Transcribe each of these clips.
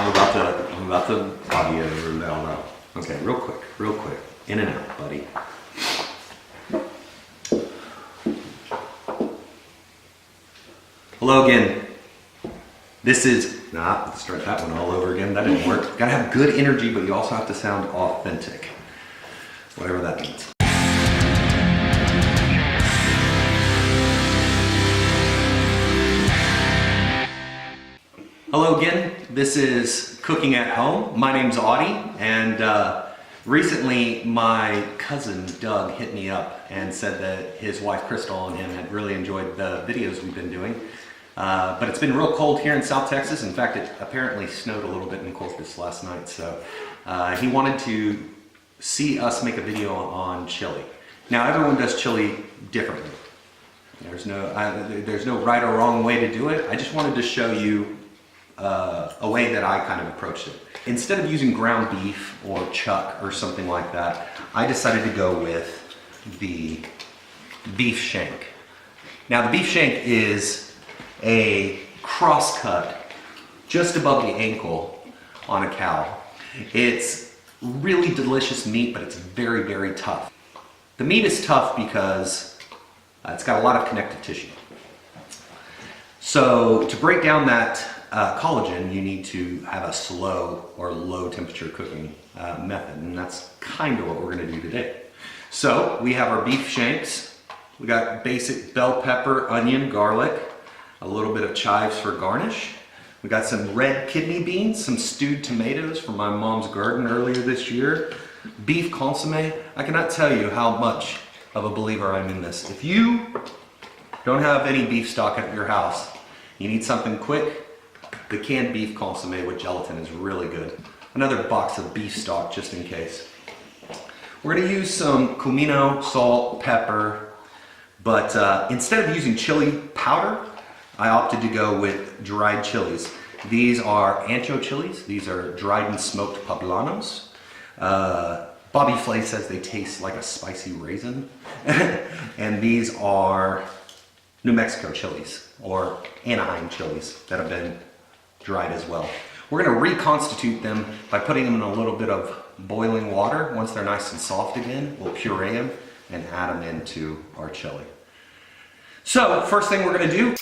I'm about to Audie it or no. Okay, real quick. In and out, buddy. Hello again. This is, let's start that one all over again. That didn't work. Gotta have good energy, but you also have to sound authentic. Whatever that means. Hello again. This is Cooking at Home. My name's Audie, and recently my cousin Doug hit me up and said that his wife Crystal and him had really enjoyed the videos we've been doing. But it's been real cold here in South Texas. In fact, it apparently snowed a little bit in Corpus last night, so he wanted to see us make a video on chili. Now, everyone does chili differently. There's no right or wrong way to do it. I just wanted to show you a way that I kind of approached it. Instead of using ground beef or chuck or something like that, I decided to go with the beef shank. Now, the beef shank is a cross cut just above the ankle on a cow. It's really delicious meat, but it's very, very tough. The meat is tough because it's got a lot of connective tissue. So to break down that collagen, you need to have a slow or low temperature cooking method, and that's kind of what we're going to do today. So we have our beef shanks. We got basic bell pepper, onion, garlic, a little bit of chives for garnish. We got some red kidney beans, some stewed tomatoes from my mom's garden earlier this year, beef consomme. I cannot tell you how much of a believer I'm in this. If you don't have any beef stock at your house, you need something quick, the canned beef consomme with gelatin is really good. Another box of beef stock just in case. We're going to use some comino, salt, pepper, but instead of using chili powder, I opted to go with dried chilies. These are ancho chilies. These are dried and smoked poblanos. Bobby Flay says they taste like a spicy raisin. And these are New Mexico chilies, or Anaheim chilies that have been dried as well. We're going to reconstitute them by putting them in a little bit of boiling water. Once they're nice and soft again, we'll puree them and add them into our chili. So, first thing we're going to do,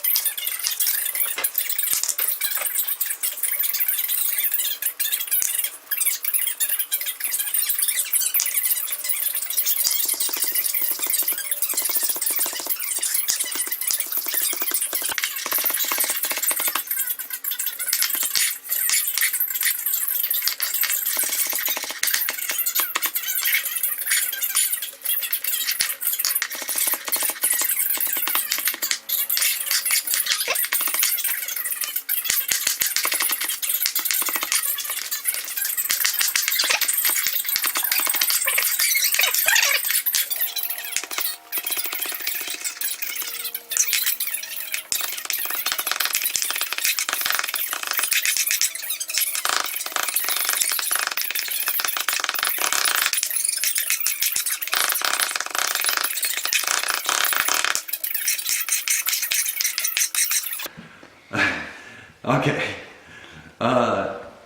okay.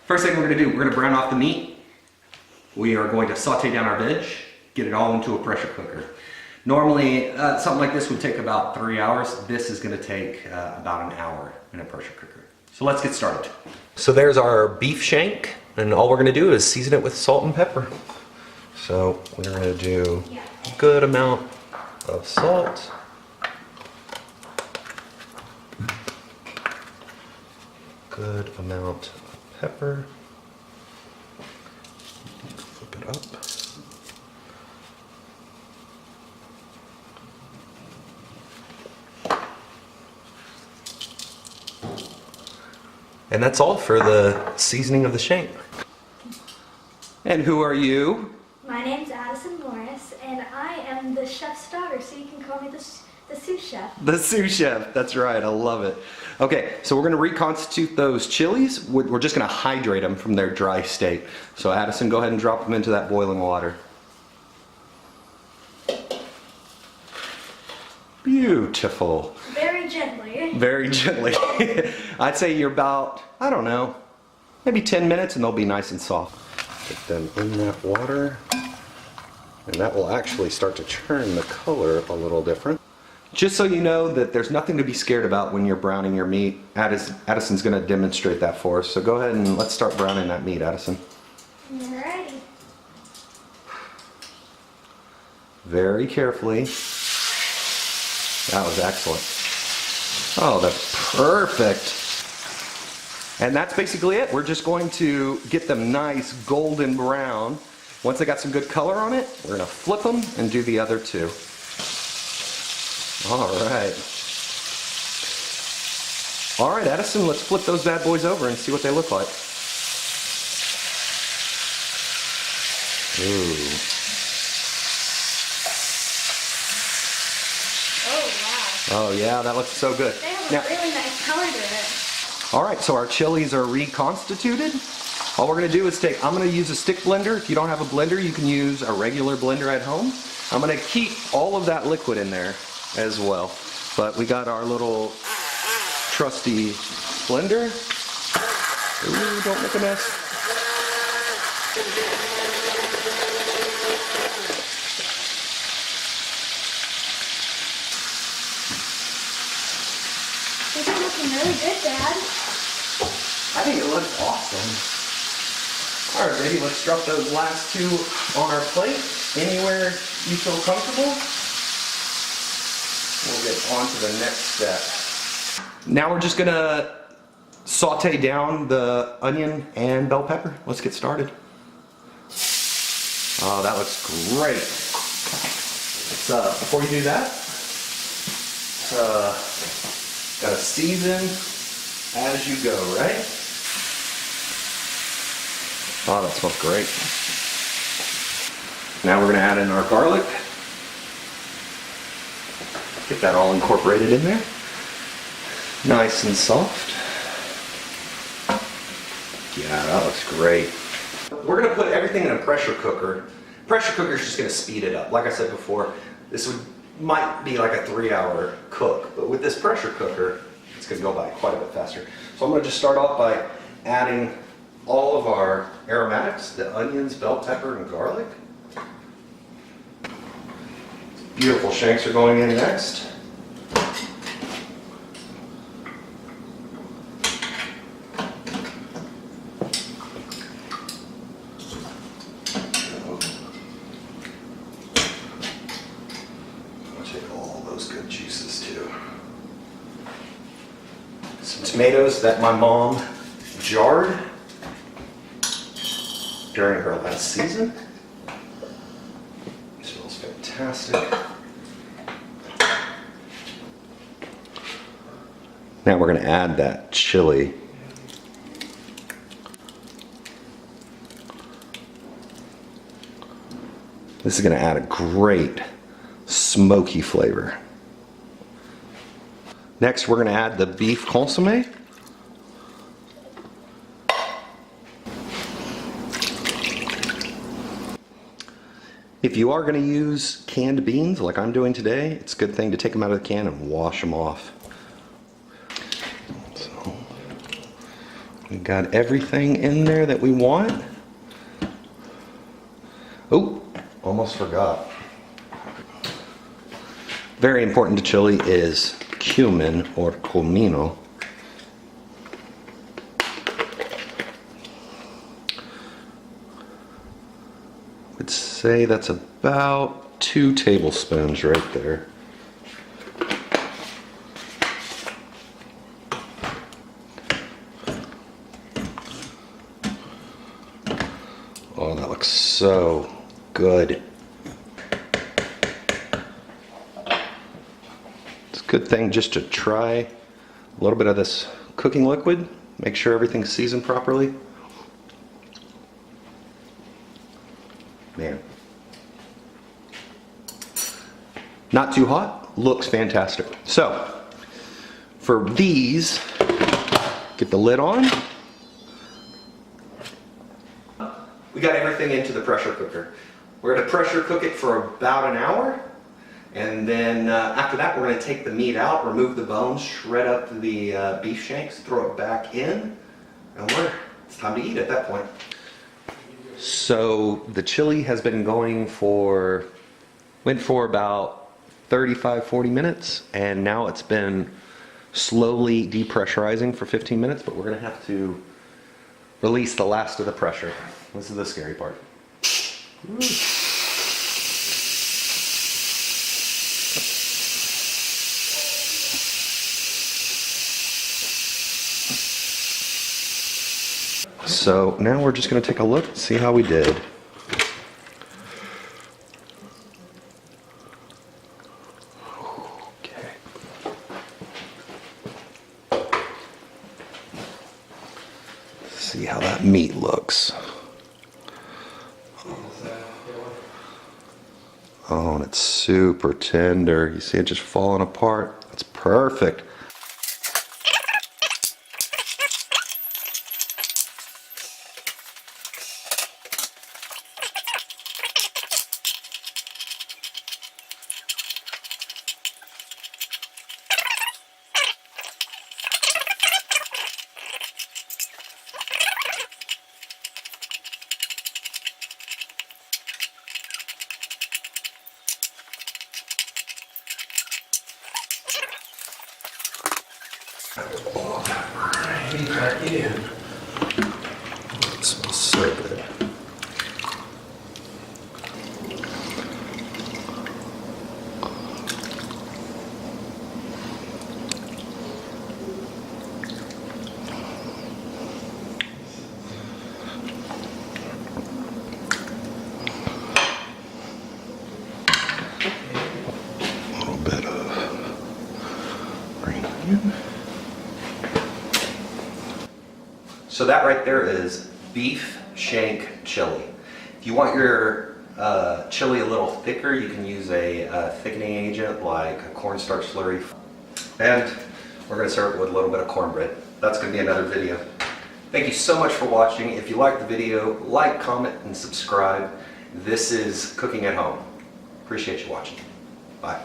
First thing we're going to do, we're going to brown off the meat. We are going to saute down our veg, get it all into a pressure cooker. Normally, something like this would take about 3 hours. This is going to take about an hour in a pressure cooker. So let's get started. So there's our beef shank, and all we're going to do is season it with salt and pepper. So we're going to do a good amount of salt. Good amount of pepper. Flip it up. And that's all for the seasoning of the shank. And who are you? My name's Addison Morris, and I am the chef's daughter, so you can call me the sous chef. The sous chef, that's right, I love it. Okay, so we're gonna reconstitute those chilies. We're just gonna hydrate them from their dry state. So Addison, go ahead and drop them into that boiling water. Beautiful. Very gently. Very gently. I'd say you're about, I don't know, maybe 10 minutes and they'll be nice and soft. Put them in that water, and that will actually start to turn the color a little different. Just so you know that there's nothing to be scared about when you're browning your meat. Addison's going to demonstrate that for us. So go ahead and let's start browning that meat, Addison. Alrighty. Very carefully. That was excellent. Oh, that's perfect. And that's basically it. We're just going to get them nice golden brown. Once they got some good color on it, we're gonna flip them and do the other two. All right. All right, Addison, let's flip those bad boys over and see what they look like. Ooh. Oh, wow. Oh yeah, that looks so good. They have Now, a really nice color to it. all right, so our chilies are reconstituted. All we're gonna do is I'm gonna use a stick blender. If you don't have a blender, you can use a regular blender at home. I'm gonna keep all of that liquid in there as well. But we got our little trusty blender. Ooh, don't make a mess. These are looking really good, Dad. I think it looks awesome. All right, baby, let's drop those last two on our plate. Anywhere you feel comfortable. We'll get on to the next step. Now we're just gonna saute down the onion and bell pepper. Let's get started. Oh, that looks great. Before you do that, gotta season as you go, right? Oh, that smells great. Now we're gonna add in our garlic. Get that all incorporated in there. Nice and soft. Yeah, that looks great. We're gonna put everything in a pressure cooker. Pressure cooker's just gonna speed it up. Like I said before, this might be like a 3-hour cook, but with this pressure cooker, it's gonna go by quite a bit faster. So I'm gonna just start off by adding all of our aromatics, the onions, bell pepper, and garlic. Beautiful shanks are going in next. I'll take all those good juices too. Some tomatoes that my mom jarred during her last season. It smells fantastic. Now we're going to add that chili. This is going to add a great smoky flavor. Next, we're going to add the beef consommé. If you are going to use canned beans like I'm doing today, it's a good thing to take them out of the can and wash them off. So, we got everything in there that we want. Oh, almost forgot. Very important to chili is cumin or comino. I'd say that's about 2 tablespoons right there. Oh, that looks so good. It's a good thing just to try a little bit of this cooking liquid, make sure everything's seasoned properly. Man. Not too hot, looks fantastic. So, for these, get the lid on. We got everything into the pressure cooker. We're going to pressure cook it for about an hour. And then after that, we're going to take the meat out, remove the bones, shred up the beef shanks, throw it back in. And we're it's time to eat at that point. So the chili has been going went for about 35-40 minutes, and now it's been slowly depressurizing for 15 minutes, but we're gonna have to release the last of the pressure. This is the scary part. Ooh. So now we're just going to take a look and see how we did. Okay. See how that meat looks. Oh, and it's super tender. You see it just falling apart. It's perfect. Right in. It smells so good. A little bit of green onion. So that right there is beef shank chili. If you want your chili a little thicker, you can use a thickening agent like a cornstarch slurry. And we're going to serve it with a little bit of cornbread. That's going to be another video. Thank you so much for watching. If you liked the video, like, comment, and subscribe. This is Cooking at Home. Appreciate you watching. Bye.